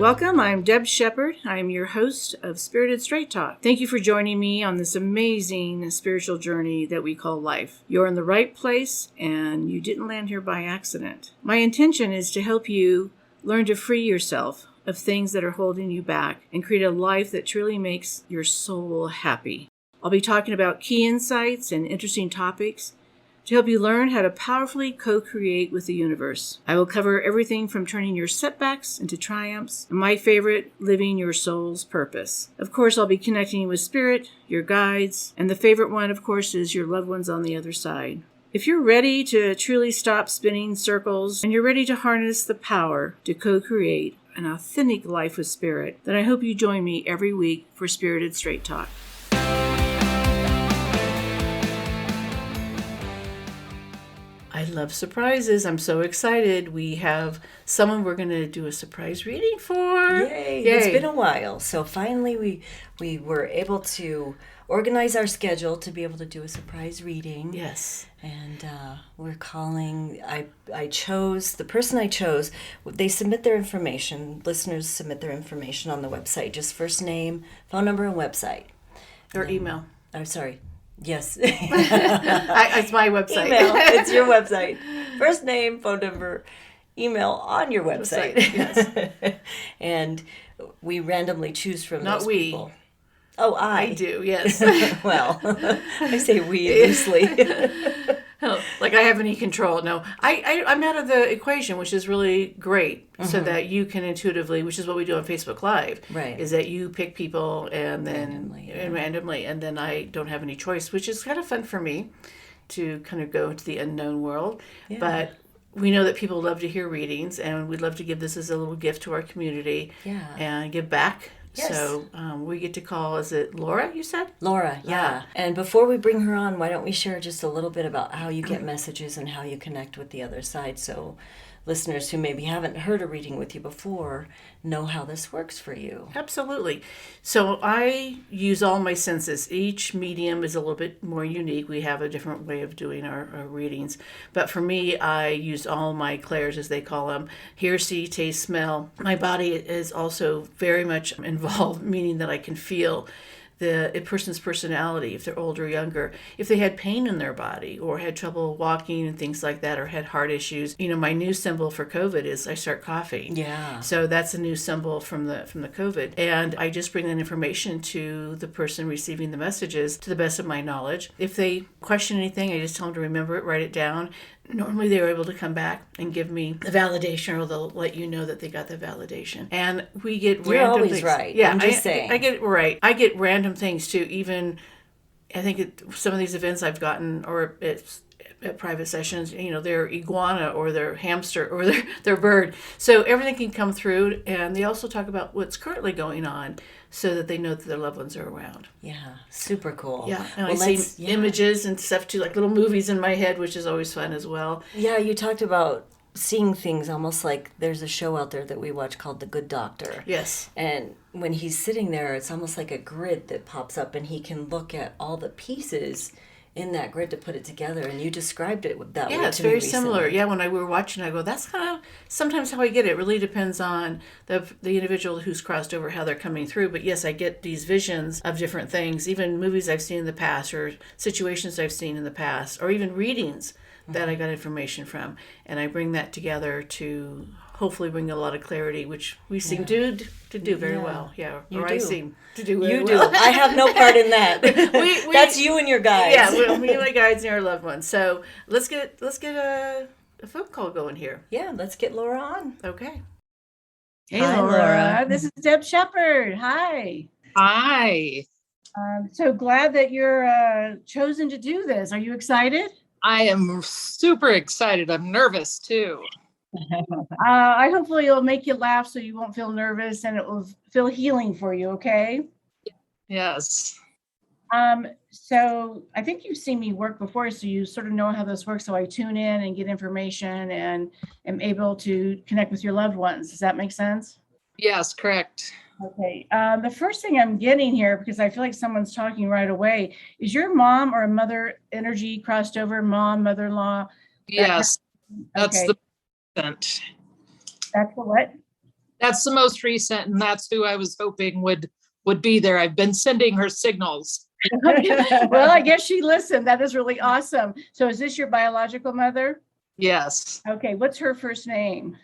Welcome, I'm Deb Shepard. I'm your host of Spirited Straight Talk. Thank you for joining me on this amazing spiritual journey that we call life. You're in the right place and you didn't land here by accident. My intention is to help you learn to free yourself of things that are holding you back and create a life that truly makes your soul happy. I'll be talking about key insights and interesting topics to help you learn how to powerfully co-create with the universe. I will cover everything from turning your setbacks into triumphs, and my favorite, living your soul's purpose. Of course, I'll be connecting you with spirit, your guides, and the favorite one, of course, is your loved ones on the other side. If you're ready to truly stop spinning circles, and you're ready to harness the power to co-create an authentic life with spirit, then I hope you join me every week for Spirited Straight Talk. I love surprises. I'm so excited. We have someone we're going to do a surprise reading for. Yay. It's been a while. So finally we were able to organize our schedule to be able to do a surprise reading. Yes. And we're calling, I chose, the person I chose, they submit their information, listeners submit their information on the website, just first name, phone number, and website. Or email. I'm sorry. Yes. It's my website. Email. It's your website. First name, phone number, email on your website. Yes. And we randomly choose from those people. Oh, I do, yes. Well, I say we loosely. Like I have any control. No, I'm out of the equation, which is really great, so that you can intuitively, which is what we do on Facebook Live, right? Is that you pick people and then randomly, and then I don't have any choice, which is kind of fun for me to kind of go into the unknown world. Yeah. But we know that people love to hear readings, and we'd love to give this as a little gift to our community, and give back. Yes. So we get to call, is it Laura, you said? Laura, yeah. And before we bring her on, why don't we share just a little bit about how you get messages and how you connect with the other side, so listeners who maybe haven't heard a reading with you before know how this works for you. Absolutely. So I use all my senses. Each medium is a little bit more unique. We have a different way of doing our readings. But for me, I use all my clairs, as they call them: hear, see, taste, smell. My body is also very much involved, meaning that I can feel a person's personality, if they're older or younger, if they had pain in their body or had trouble walking and things like that, or had heart issues. You know, my new symbol for COVID is I start coughing. Yeah. So that's a new symbol from the COVID. And I just bring that information to the person receiving the messages to the best of my knowledge. If they question anything, I just tell them to remember it, write it down. Normally they're able to come back and give me the validation, or they'll let you know that they got the validation. And we get You're random always things. right. Yeah, I'm just saying. I get it right. I get random things too. Even I think some of these events I've gotten, or it's at private sessions, you know, their iguana or their hamster or their bird. So everything can come through, and they also talk about what's currently going on so that they know that their loved ones are around. Yeah, super cool. Yeah, and I see images and stuff too, like little movies in my head, which is always fun as well. Yeah, you talked about seeing things almost like there's a show out there that we watch called The Good Doctor. Yes. And when he's sitting there, it's almost like a grid that pops up, and he can look at all the pieces in that grid to put it together, and you described it that way to me. Yeah, it's very similar. Yeah, when we were watching, I go, that's kind of sometimes how I get it. It really depends on the individual who's crossed over, how they're coming through. But yes, I get these visions of different things, even movies I've seen in the past, or situations I've seen in the past, or even readings that I got information from. And I bring that together to hopefully bring a lot of clarity, which we seem to do very well. Yeah, you or do. I seem to do very well. You do. I have no part in that. That's you and your guides. Yeah, me and my guides and our loved ones. So let's get a phone call going here. Yeah, let's get Laura on. Okay. Hey, Hi, Laura. This is Deb Shepard. Hi. Hi. So glad that you're chosen to do this. Are you excited? I am super excited. I'm nervous too. I hopefully it'll make you laugh so you won't feel nervous, and it will feel healing for you, okay? Yes. So I think you've seen me work before, so you sort of know how this works. So I tune in and get information and am able to connect with your loved ones. Does that make sense? Yes, correct. Okay. The first thing I'm getting here, because I feel like someone's talking right away, is your mom or mother energy crossed over? Mom, mother-in-law? Yes, that's okay. the percent. That's the what? That's the most recent, and that's who I was hoping would be there. I've been sending her signals. Well, I guess she listened. That is really awesome. So is this your biological mother? Yes. Okay, what's her first name?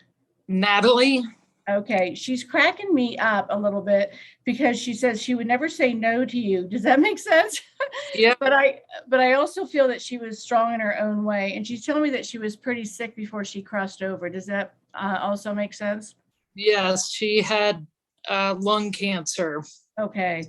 Natalie. Okay, she's cracking me up a little bit because she says she would never say no to you. Does that make sense? Yeah. But I also feel that she was strong in her own way, and she's telling me that she was pretty sick before she crossed over. Does that also make sense? Yes, she had lung cancer. Okay.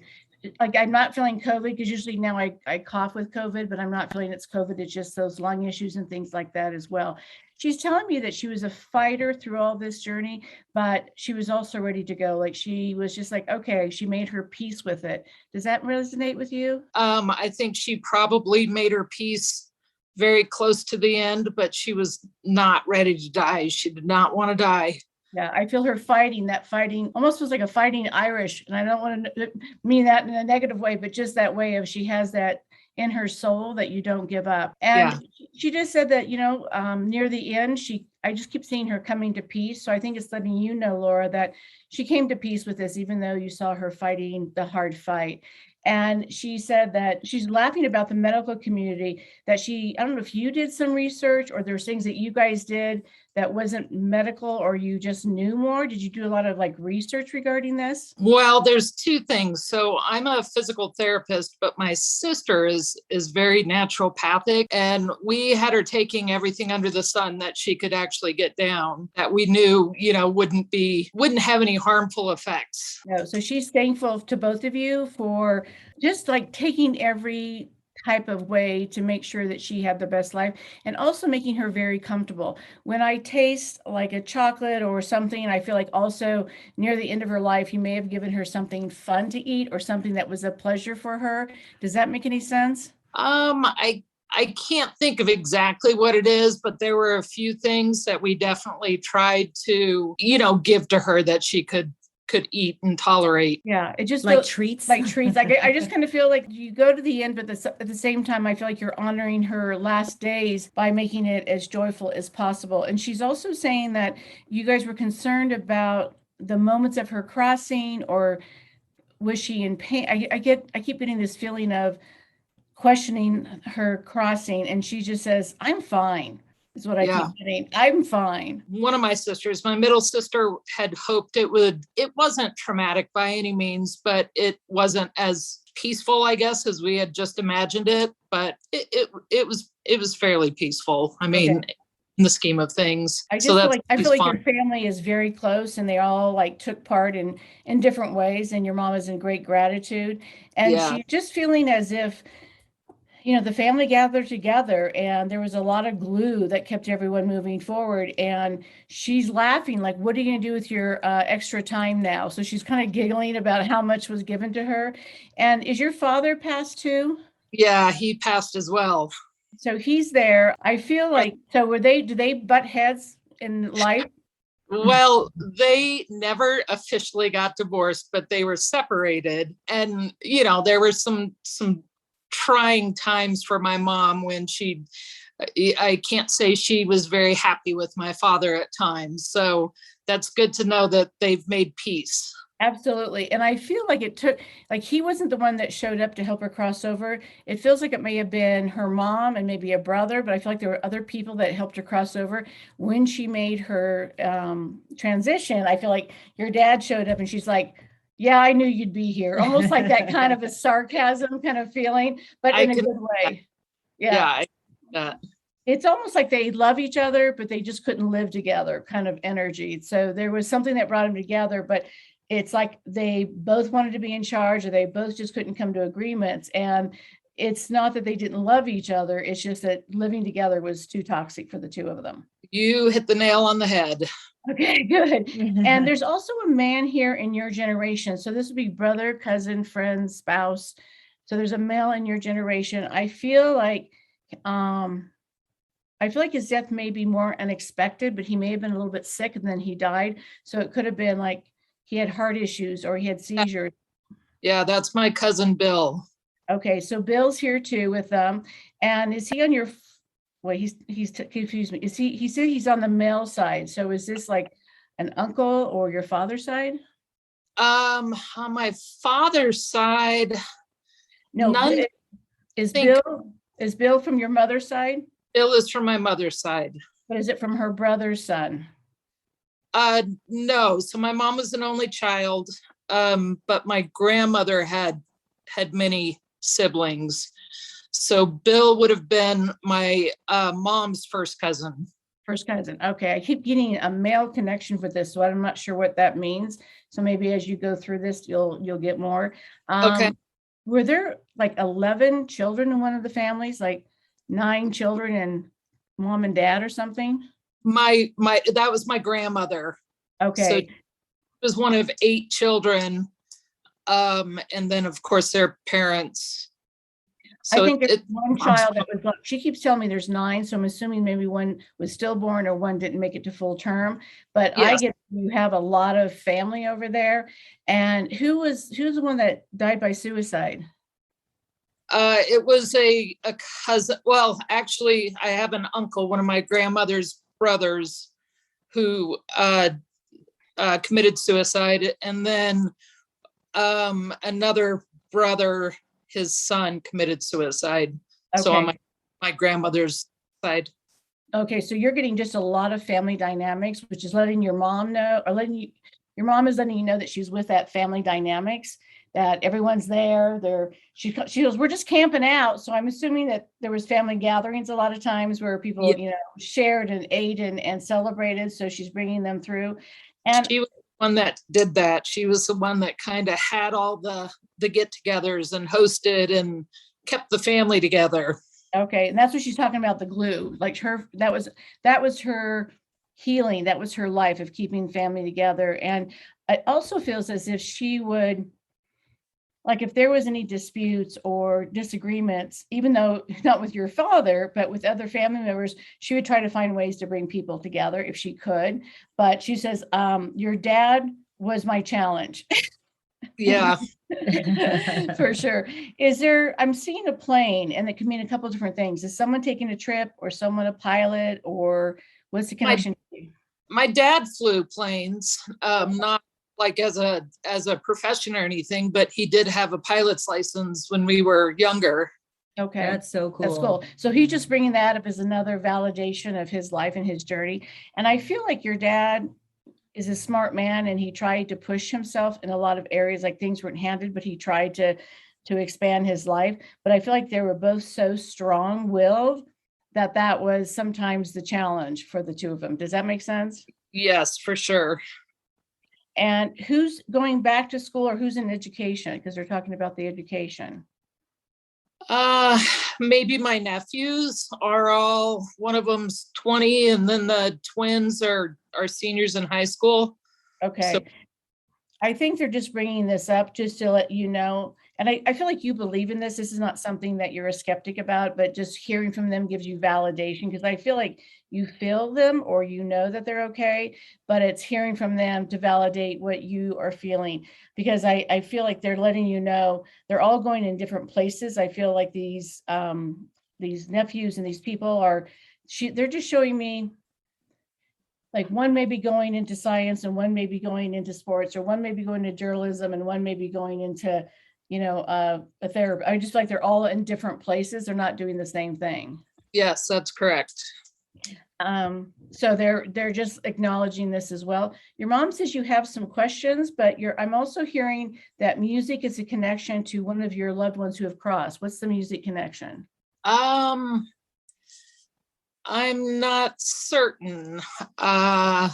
Like I'm not feeling COVID because usually now I cough with COVID, but I'm not feeling it's COVID. It's just those lung issues and things like that as well. She's telling me that she was a fighter through all this journey, but she was also ready to go. Like she was just like, okay, she made her peace with it. Does that resonate with you? I think she probably made her peace very close to the end, but she was not ready to die. She did not want to die. Yeah, I feel her fighting. That fighting almost feels like a fighting Irish. And I don't want to mean that in a negative way, but just that way of she has that in her soul that you don't give up. And she just said that, near the end, I just keep seeing her coming to peace. So I think it's letting you know, Laura, that she came to peace with this, even though you saw her fighting the hard fight. And she said that she's laughing about the medical community, that I don't know if you did some research or there's things that you guys did that wasn't medical or you just knew more. Did you do a lot of research regarding this? Well, there's two things. So I'm a physical therapist, but my sister is very naturopathic, and we had her taking everything under the sun that she could actually get down that we knew, wouldn't have any harmful effects. No, so she's thankful to both of you for just taking every type of way to make sure that she had the best life and also making her very comfortable. When I taste like a chocolate or something, I feel like also near the end of her life, you may have given her something fun to eat or something that was a pleasure for her. Does that make any sense? I can't think of exactly what it is, but there were a few things that we definitely tried to, give to her that she could eat and tolerate. Yeah, it just like treats. Like treats. I just kind of feel like you go to the end, but at the same time, I feel like you're honoring her last days by making it as joyful as possible. And she's also saying that you guys were concerned about the moments of her crossing, or was she in pain? I keep getting this feeling of questioning her crossing, and she just says, "I'm fine." Is what I keep getting. I'm fine. One of my sisters, my middle sister, had hoped it wasn't traumatic by any means, but it wasn't as peaceful, I guess, as we had just imagined it. But it was fairly peaceful. I mean, okay, in the scheme of things. I feel like your family is very close, and they all took part in different ways, and your mom is in great gratitude. And she's just feeling as if the family gathered together and there was a lot of glue that kept everyone moving forward. And she's laughing, like, what are you going to do with your extra time now? So she's kind of giggling about how much was given to her. And is your father passed too? Yeah, he passed as well. So he's there. I feel like, so do they butt heads in life? Well, they never officially got divorced, but they were separated. And, there were some trying times for my mom when I can't say she was very happy with my father at times. So that's good to know that they've made peace. Absolutely. And I feel like he wasn't the one that showed up to help her cross over. It feels like it may have been her mom and maybe a brother, but I feel like there were other people that helped her cross over. When she made her transition, I feel like your dad showed up and she's like, yeah, I knew you'd be here. Almost like that kind of a sarcasm kind of feeling, but in a good way. Yeah. It's almost like they love each other, but they just couldn't live together kind of energy. So there was something that brought them together, but it's like they both wanted to be in charge, or they both just couldn't come to agreements. And it's not that they didn't love each other. It's just that living together was too toxic for the two of them. You hit the nail on the head. Okay, good. And there's also a man here in your generation. So this would be brother, cousin, friend, spouse. So there's a male in your generation. I feel like his death may be more unexpected, but he may have been a little bit sick and then he died. So it could have been like he had heart issues or he had seizures. Yeah, that's my cousin Bill. Okay, so Bill's here too with them. And is he on your? Well, he's confused me. Is he said he's on the male side. So is this like an uncle or your father's side? On my father's side, No, none. is think- Bill from your mother's side? Bill is from my mother's side. But is it from her brother's son? No. So my mom was an only child, but my grandmother had many siblings. So Bill would have been my mom's first cousin. First cousin. Okay, I keep getting a male connection with this, so I'm not sure what that means. So maybe as you go through this, you'll get more. Okay. Were there like 11 children in one of the families, like 9 children and mom and dad or something? That was my grandmother. Okay. It was one of 8 children. And then of course their parents. So I think there's one child that was, she keeps telling me there's 9, so I'm assuming maybe one was stillborn or one didn't make it to full term. But I Yes. get you have a lot of family over there. And who's the one that died by suicide? It was a cousin. Well, actually, I have an uncle, one of my grandmother's brothers, who committed suicide, and then another brother, his son, committed suicide. So on Okay. my grandmother's side. Okay, so you're getting just a lot of family dynamics, which is letting your mom know, or your mom is letting you know that she's with that family dynamics, that everyone's there. She goes, we're just camping out. So I'm assuming that there was family gatherings a lot of times where people, Yeah. shared and ate and celebrated. So she's bringing them through. And She was the one that did that. She was the one that kind of had all the get-togethers and hosted and kept the family together. okay, and that's what she's talking about, the glue. Like that was her healing. That was her life of keeping family together. And it also feels as if she would, like if there was any disputes or disagreements, even though not with your father, but with other family members, she would try to find ways to bring people together if she could. But she says, your dad was my challenge. Yeah. For sure. I'm seeing a plane, and it can mean a couple of different things. Is someone taking a trip or someone a pilot, or what's the connection? My dad flew planes, not like as a profession or anything, but he did have a pilot's license when we were younger. Okay. That's so cool. That's cool. So he's just bringing that up as another validation of his life and his journey. And I feel like your dad is a smart man, and he tried to push himself in a lot of areas, like things weren't handed, but he tried to expand his life. But I feel like they were both so strong-willed that was sometimes the challenge for the two of them. Does that make sense? Yes, for sure. And who's going back to school, or who's in education? Because they're talking about the education. Maybe my nephews are all, one of them's 20, and then the twins are seniors in high school. Okay. So- I think they're just bringing this up just to let you know. And I feel like you believe in this. This is not something that you're a skeptic about, but just hearing from them gives you validation, because I feel like you feel them, or you know that they're okay, but it's hearing from them to validate what you are feeling, because I feel like they're letting you know they're all going in different places. I feel like these nephews and these people they're just showing me, like one may be going into science, and one may be going into sports, or one may be going to journalism, and one may be going into, a therapy. I just feel like they're all in different places. They're not doing the same thing. Yes, that's correct. So they're just acknowledging this as well. Your mom says you have some questions, but I'm also hearing that music is a connection to one of your loved ones who have crossed. What's the music connection? I'm not certain. I'm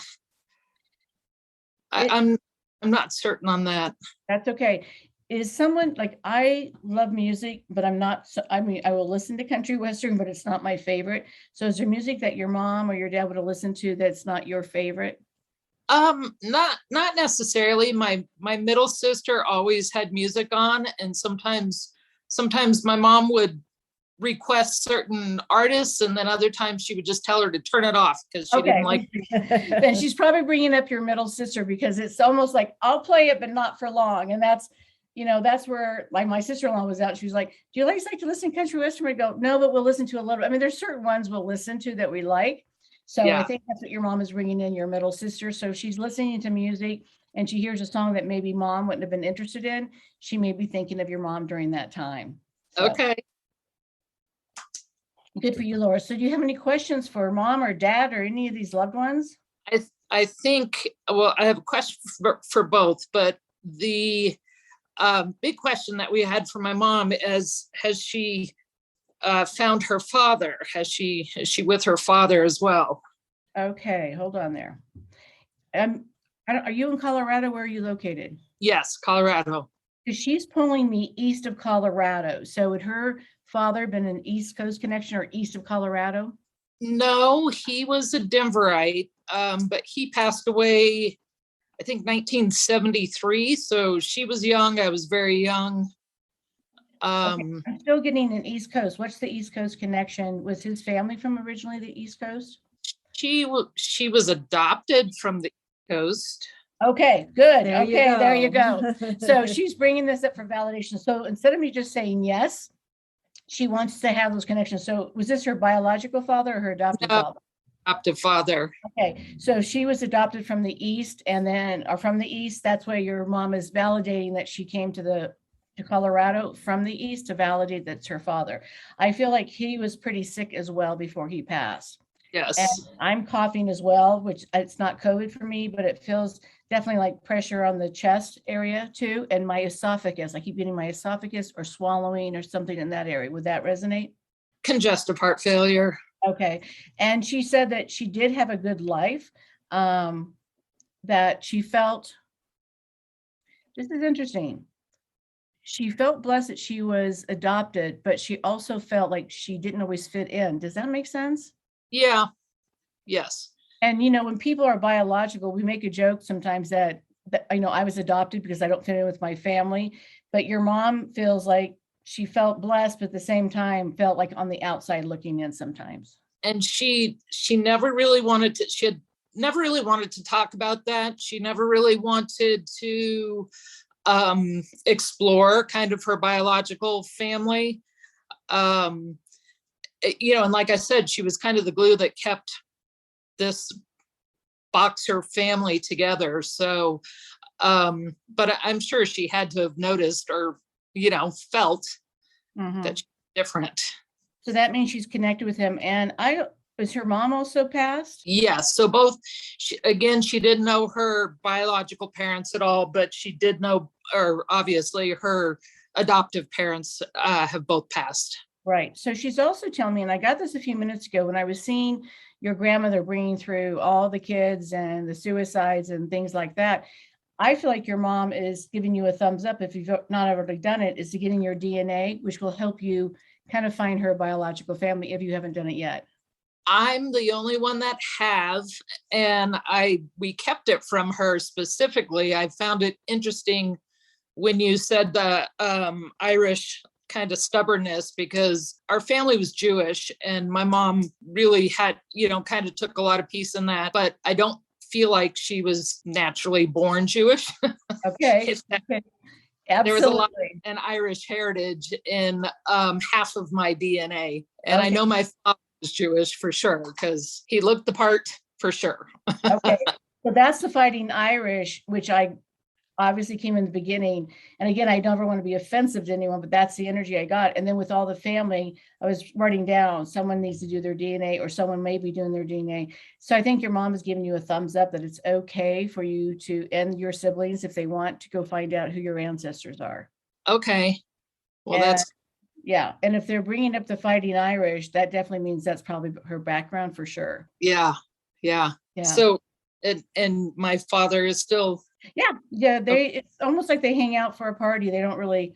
not certain on that. That's okay. Is someone, like, I love music, but I'm not, I will listen to country western, but it's not my favorite. So is there music that your mom or your dad would have listened to that's not your favorite? Not necessarily. My middle sister always had music on, and sometimes my mom would request certain artists, and then other times she would just tell her to turn it off because she didn't like it. Then she's probably bringing up your middle sister, because it's almost like, I'll play it, but not for long. And that's where, like, my sister-in-law was out. She was like, do you like to listen to country western? I go, no, but we'll listen to a little. I mean, there's certain ones we'll listen to that we like, So I Yeah. think that's what your mom is bringing in, your middle sister. So if she's listening to music and she hears a song that maybe mom wouldn't have been interested in, she may be thinking of your mom during that time. So Okay. good for you, Laura. So do you have any questions for mom or dad or any of these loved ones? I think, well, I have a question for both, but the big question that we had for my mom is, has she found her father? Is she with her father as well? Okay, hold on there. Are you in Colorado? Where are you located? Yes, Colorado. Because she's pulling me east of Colorado. So would her father been an East Coast connection or east of Colorado? No, he was a Denverite, but he passed away, I think 1973. So she was young. I was very young. I'm still getting an East Coast. What's the East Coast connection? Was his family from originally the East Coast? She was adopted from the East Coast. Okay, good. There you Okay, there you go. go. So she's bringing this up for validation. So instead of me just saying yes, she wants to have those connections. So was this her biological father or her adopted No. father? Adoptive father. Okay, so she was adopted from the East and then, or from the East, that's why your mom is validating that she came to Colorado from the East to validate that's her father. I feel like he was pretty sick as well before he passed. And Yes. I'm coughing as well, which it's not COVID for me, but it feels definitely like pressure on the chest area too. And my esophagus, I keep getting my esophagus or swallowing or something in that area. Would that resonate? Congestive heart failure. Okay. And she said that she did have a good life, that she felt, this is interesting. She felt blessed that she was adopted, but she also felt like she didn't always fit in. Does that make sense? Yeah. Yes. And when people are biological, we make a joke sometimes that I was adopted because I don't fit in with my family, but your mom feels like she felt blessed, but at the same time felt like on the outside looking in sometimes. And she never really wanted to, she had never really wanted to talk about that. She never really wanted to explore kind of her biological family. And like I said, she was kind of the glue that kept this boxer family together. So, but I'm sure she had to have noticed or, felt that she's different. So that means she's connected with him. And was her mom also passed? Yes. So both, she didn't know her biological parents at all, but she did know, or obviously her adoptive parents have both passed. Right. So she's also telling me, and I got this a few minutes ago when I was seeing your grandmother bringing through all the kids and the suicides and things like that. I feel like your mom is giving you a thumbs up, if you've not already done it, is to getting your DNA, which will help you kind of find her biological family if you haven't done it yet. I'm the only one that have, and we kept it from her specifically. I found it interesting when you said the Irish kind of stubbornness, because our family was Jewish and my mom really had, kind of took a lot of peace in that, but I don't feel like she was naturally born Jewish. Okay. Okay. Absolutely. There was a lot of an Irish heritage in half of my DNA. And I know my father was Jewish for sure, because he looked the part for sure. Okay. So that's the Fighting Irish, which I obviously came in the beginning. And again, I never want to be offensive to anyone, but that's the energy I got. And then with all the family, I was writing down, someone needs to do their DNA or someone may be doing their DNA. So I think your mom is giving you a thumbs up that it's okay for you to, and your siblings, if they want to go find out who your ancestors are. Okay. Well, And, that's. yeah. And if they're bringing up the Fighting Irish, that definitely means that's probably her background for sure. Yeah. Yeah. Yeah. So, and my father is still. Yeah. It's almost like they hang out for a party. They don't really,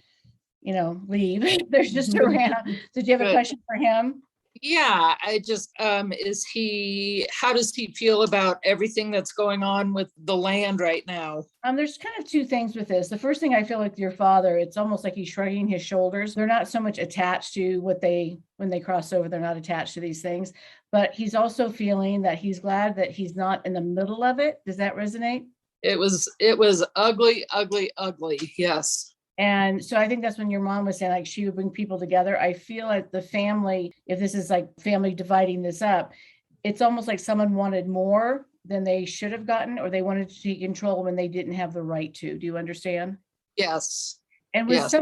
leave. They're just around. Did you have a question for him? Yeah, I just, how does he feel about everything that's going on with the land right now? There's kind of two things with this. The first thing, I feel like your father, it's almost like he's shrugging his shoulders. They're not so much attached to when they cross over, they're not attached to these things, but he's also feeling that he's glad that he's not in the middle of it. Does that resonate? It was ugly, ugly, ugly. Yes. And so I think that's when your mom was saying like she would bring people together. I feel like the family, if this is like family dividing this up, it's almost like someone wanted more than they should have gotten, or they wanted to take control when they didn't have the right to. Do you understand? Yes. And Yes.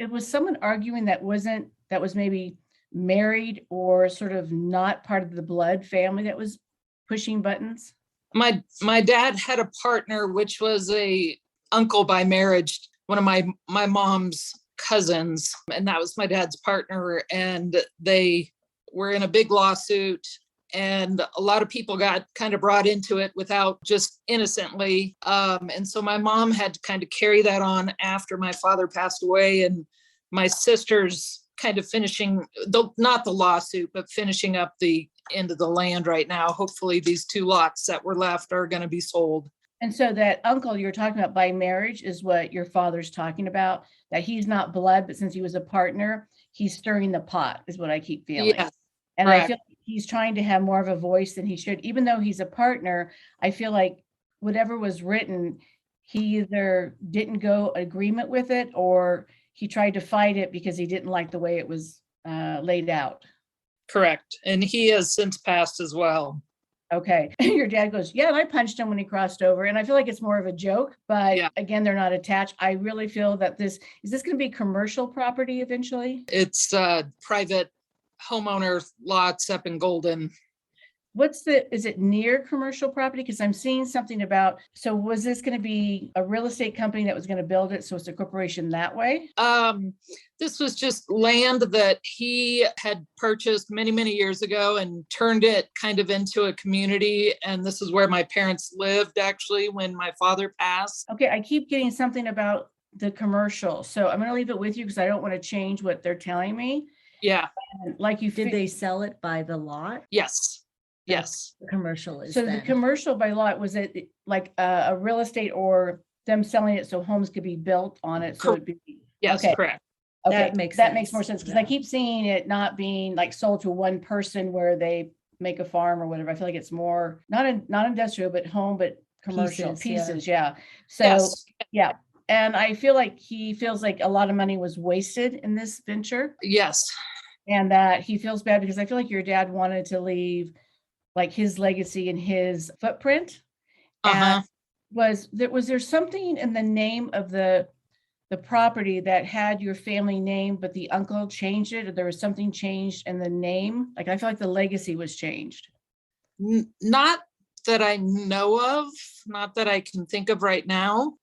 was someone arguing that was maybe married or sort of not part of the blood family that was pushing buttons? My dad had a partner, which was a uncle by marriage, one of my mom's cousins, and that was my dad's partner. And they were in a big lawsuit, and a lot of people got kind of brought into it without just innocently. And so my mom had to kind of carry that on after my father passed away, and my sister's kind of finishing not the lawsuit, but finishing up the end of the land right now. Hopefully these 2 lots that were left are going to be sold. And so that uncle you're talking about by marriage is what your father's talking about, that he's not blood, but since he was a partner, he's stirring the pot, is what I keep feeling. Yes, And I correct. feel like he's trying to have more of a voice than he should. Even though he's a partner, I feel like whatever was written, he either didn't go agreement with it, or he tried to fight it because he didn't like the way it was laid out. Correct. And he has since passed as well. Okay. Your dad goes, yeah, and I punched him when he crossed over. And I feel like it's more of a joke, but Yeah. again, they're not attached. I really feel that is this going to be commercial property eventually? It's private homeowner lots up in Golden. Is it near commercial property? Because I'm seeing something about, so was this going to be a real estate company that was going to build it? So it's a corporation that way? This was just land that he had purchased many, many years ago and turned it kind of into a community. And this is where my parents lived actually when my father passed. Okay, I keep getting something about the commercial. So I'm going to leave it with you because I don't want to change what they're telling me. Yeah. And like you Did they sell it by the lot? Yes. Yes. The commercial is So the then. commercial by lot, was it like a real estate or them selling it so homes could be built on it? So it'd be, Yes, okay. correct. Okay, That makes that makes sense. more sense because Yeah. I keep seeing it not being like sold to one person where they make a farm or whatever. I feel like it's more not industrial, but home, but commercial Pieces, pieces. yeah. Yeah. So Yes. yeah. And I feel like he feels like a lot of money was wasted in this venture, Yes. and that he feels bad because I feel like your dad wanted to leave like his legacy and his footprint. Uh-huh. And was there something in the name of the property that had your family name, but the uncle changed it, or there was something changed in the name? Like, I feel like the legacy was changed. Not that I know of, not that I can think of right now.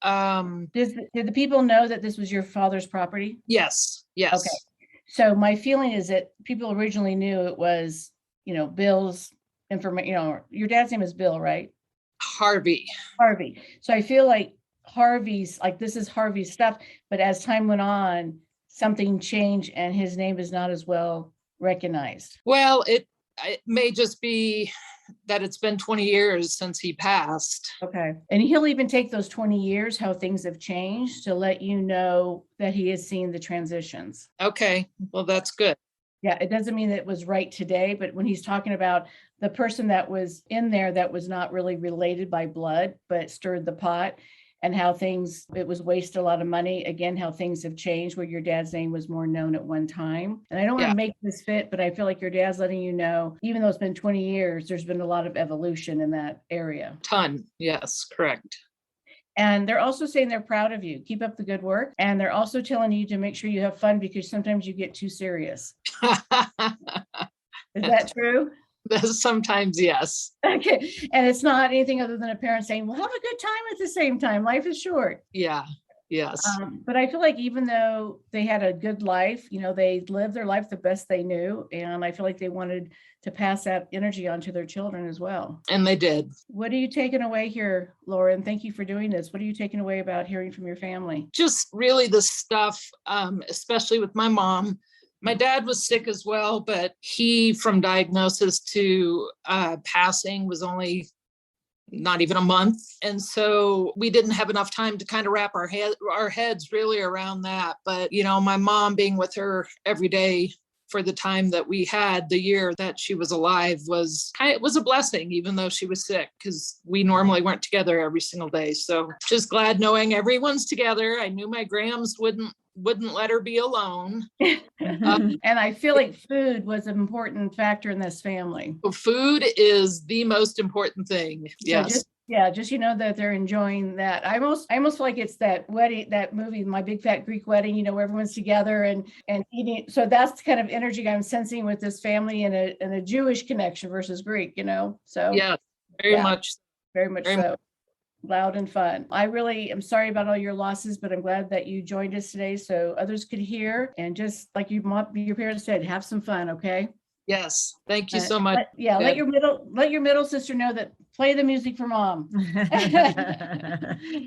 Did the people know that this was your father's property? Yes. Yes. Okay. So my feeling is that people originally knew it was, Bill's information, your dad's name is Bill, right? Harvey. Harvey. So I feel like this is Harvey's stuff, but as time went on, something changed and his name is not as well recognized. Well, it may just be that it's been 20 years since he passed. Okay. And he'll even take those 20 years, how things have changed, to let you know that he has seen the transitions. Okay. Well, that's good. Yeah, it doesn't mean that it was right today, but when he's talking about the person that was in there that was not really related by blood, but stirred the pot, and how it was wasted a lot of money. Again, how things have changed, where your dad's name was more known at one time. And I don't want to make this fit, but I feel like your dad's letting you know, even though it's been 20 years, there's been a lot of evolution in that area. Ton. Yes, correct. And they're also saying they're proud of you. Keep up the good work. And they're also telling you to make sure you have fun because sometimes you get too serious. Is that true? Sometimes, yes. Okay. And it's not anything other than a parent saying, well, have a good time at the same time. Life is short. Yeah. Yes. But I feel like even though they had a good life, they lived their life the best they knew. And I feel like they wanted to pass that energy on to their children as well. And they did. What are you taking away here, Laura? And thank you for doing this. What are you taking away about hearing from your family? Just really the stuff, especially with my mom. My dad was sick as well, but he, from diagnosis to passing, was only not even a month. And so we didn't have enough time to kind of wrap our heads really around that. But, my mom being with her every day for the time that we had, the year that she was alive, it was a blessing, even though she was sick, because we normally weren't together every single day. So just glad knowing everyone's together. I knew my Grams wouldn't wouldn't let her be alone. And I feel like food was an important factor in this family. Food is the most important thing. Yes. So just that they're enjoying that. I almost feel like it's that wedding, that movie, My Big Fat Greek Wedding, where everyone's together and eating. So that's the kind of energy I'm sensing with this family and a Jewish connection versus Greek, So yeah, very much. Very much so. Loud and fun. I really am sorry about all your losses, but I'm glad that you joined us today so others could hear, and just like your parents said, have some fun. Okay. Yes. Thank you so much. Let your middle sister know that play the music for mom.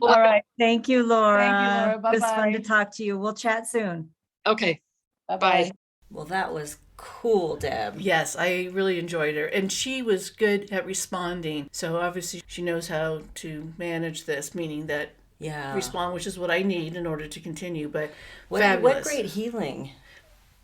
All right. Thank you, Laura. Bye-bye. It was fun to talk to you. We'll chat soon. Okay. Bye-bye. Bye. Well, that was cool, Deb. Yes, I really enjoyed her. And she was good at responding. So obviously she knows how to manage this, meaning that respond, which is what I need in order to continue. But what great healing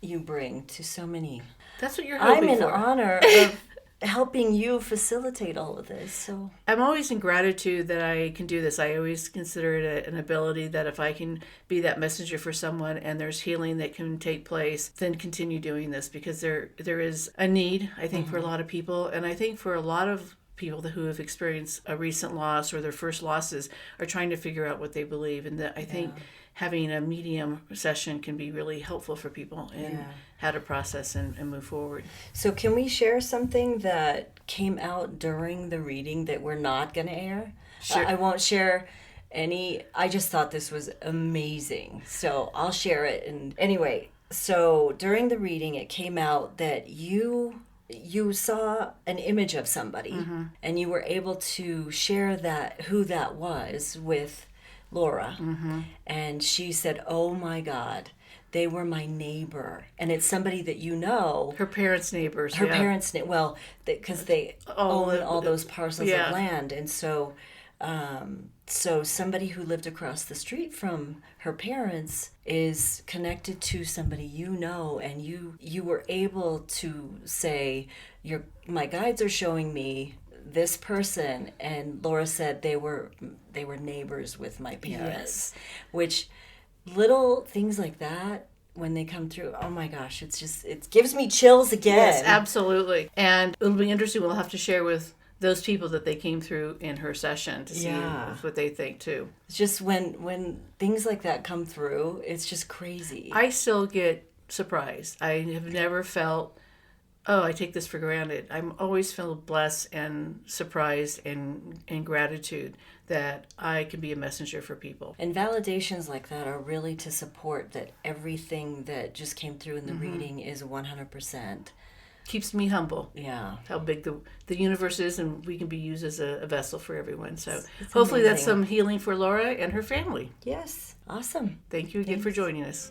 you bring to so many. That's what you're hoping I'm in for. honor of helping you facilitate all of this. So I'm always in gratitude that I can do this. I always consider it an ability that if I can be that messenger for someone and there's healing that can take place, then continue doing this, because there is a need, I think, for a lot of people. And I think for a lot of people who have experienced a recent loss or their first losses are trying to figure out what they believe. And that I think having a medium session can be really helpful for people in how to process and move forward. So can we share something that came out during the reading that we're not going to air? Sure. I won't share any. I just thought this was amazing. So I'll share it. And anyway, so during the reading, it came out that you saw an image of somebody and you were able to share who that was with Laura. And she said, oh my God, they were my neighbor. And it's somebody that her parents' neighbors. Her parents, because they own all those parcels of land. And so somebody who lived across the street from her parents is connected to somebody and you were able to say, my guides are showing me this person, and Laura said they were neighbors with my parents. Which little things like that, when they come through, oh my gosh, it gives me chills again. Yes, absolutely. And it'll be interesting. We'll have to share with those people that they came through in her session to see what they think too. It's just when things like that come through, it's just crazy. I still get surprised. I have never felt, I take this for granted. I'm always feel blessed and surprised and gratitude that I can be a messenger for people. And validations like that are really to support that everything that just came through in the reading is 100%. Keeps me humble. Yeah. How big the universe is, and we can be used as a vessel for everyone. So it's hopefully amazing. That's some healing for Laura and her family. Yes. Awesome. Thank you again for joining us.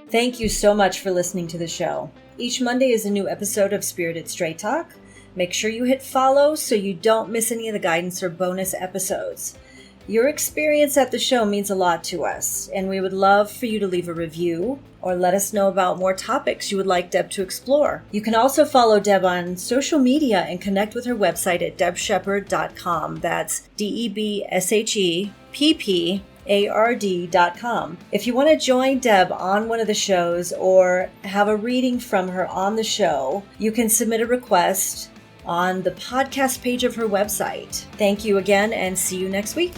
Thank you so much for listening to the show. Each Monday is a new episode of Spirited Straight Talk. Make sure you hit follow so you don't miss any of the guidance or bonus episodes. Your experience at the show means a lot to us, and we would love for you to leave a review or let us know about more topics you would like Deb to explore. You can also follow Deb on social media and connect with her website at debshepherd.com. That's DEBSHEPPARD.com. If you want to join Deb on one of the shows or have a reading from her on the show, you can submit a request on the podcast page of her website. Thank you again, and see you next week.